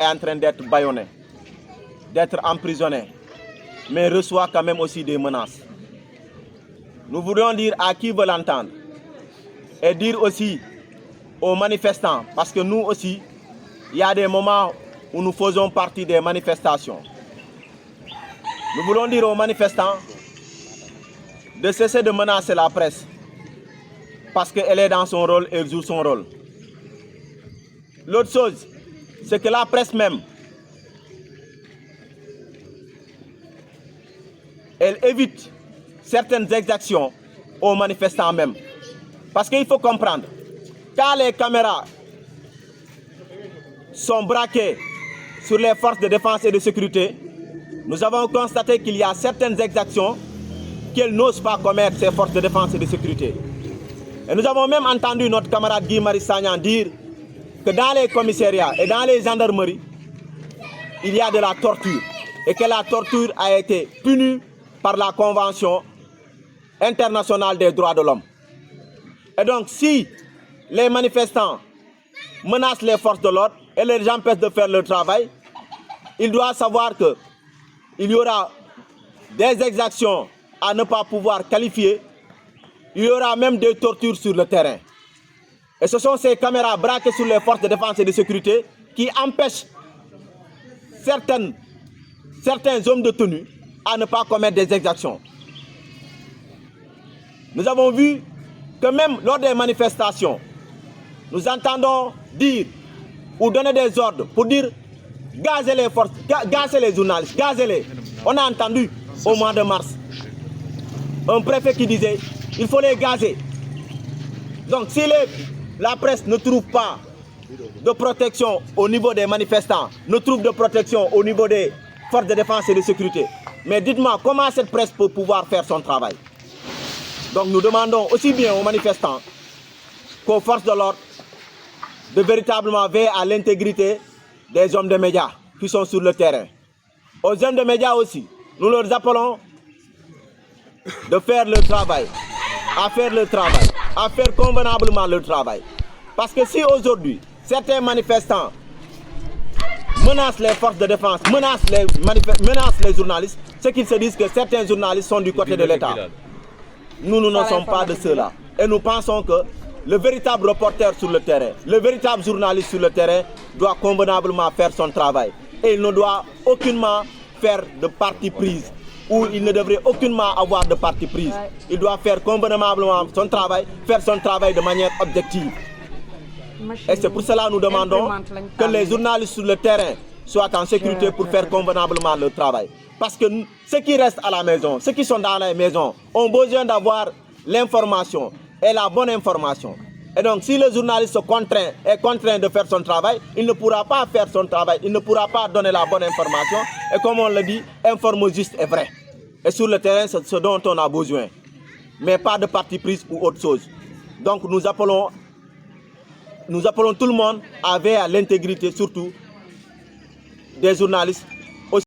est en train d'être bâillonné, d'être emprisonné, mais reçoit quand même aussi des menaces. Nous voudrions dire à qui veut l'entendre et dire aussi aux manifestants, parce que nous aussi, il y a des moments où nous faisons partie des manifestations. Nous voulons dire aux manifestants de cesser de menacer la presse parce qu'elle est dans son rôle et joue son rôle. L'autre chose, c'est que la presse même, elle évite certaines exactions aux manifestants même. Parce qu'il faut comprendre, quand les caméras sont braquées sur les forces de défense et de sécurité, nous avons constaté qu'il y a certaines exactions qu'elles n'osent pas commettre, ces forces de défense et de sécurité. Et nous avons même entendu notre camarade Guy Marius Sagna dire que dans les commissariats et dans les gendarmeries, il y a de la torture et que la torture a été punie par la Convention internationale des droits de l'homme. Et donc, si les manifestants menacent les forces de l'ordre et les empêchent de faire leur travail, ils doivent savoir qu'il y aura des exactions à ne pas pouvoir qualifier, il y aura même des tortures sur le terrain. Et ce sont ces caméras braquées sur les forces de défense et de sécurité qui empêchent certains hommes de tenue à ne pas commettre des exactions. Nous avons vu que même lors des manifestations, nous entendons dire ou donner des ordres pour dire gazez les forces, gazez les journalistes, gazez-les. On a entendu au mois de mars un préfet qui disait il faut les gazer. Donc si la presse ne trouve pas de protection au niveau des manifestants, ne trouve de protection au niveau des forces de défense et de sécurité, mais dites-moi comment cette presse peut pouvoir faire son travail. Donc nous demandons aussi bien aux manifestants qu'aux forces de l'ordre de véritablement veiller à l'intégrité des hommes de médias qui sont sur le terrain. Aux hommes de médias aussi, nous leur appelons de faire le travail, à faire le travail, à faire convenablement le travail. Parce que si aujourd'hui, certains manifestants menacent les forces de défense, menacent les journalistes, c'est qu'ils se disent que certains journalistes sont du côté de l'État. Nous ne sommes pas de ceux-là. Et nous pensons que le véritable reporter sur le terrain, le véritable journaliste sur le terrain doit convenablement faire son travail. Et il ne doit aucunement faire de parti prise, ou il ne devrait aucunement avoir de parti prise. Il doit faire convenablement son travail, faire son travail de manière objective. Et c'est pour cela que nous demandons que les journalistes sur le terrain soient en sécurité pour faire convenablement leur travail. Parce que ceux qui restent à la maison, ceux qui sont dans la maison, ont besoin d'avoir l'information et la bonne information. Et donc si le journaliste est contraint de faire son travail, il ne pourra pas faire son travail, il ne pourra pas donner la bonne information. Et comme on le dit, informe juste et vrai. Et sur le terrain, c'est ce dont on a besoin. Mais pas de parti prise ou autre chose. Donc nous appelons tout le monde à veiller à l'intégrité surtout des journalistes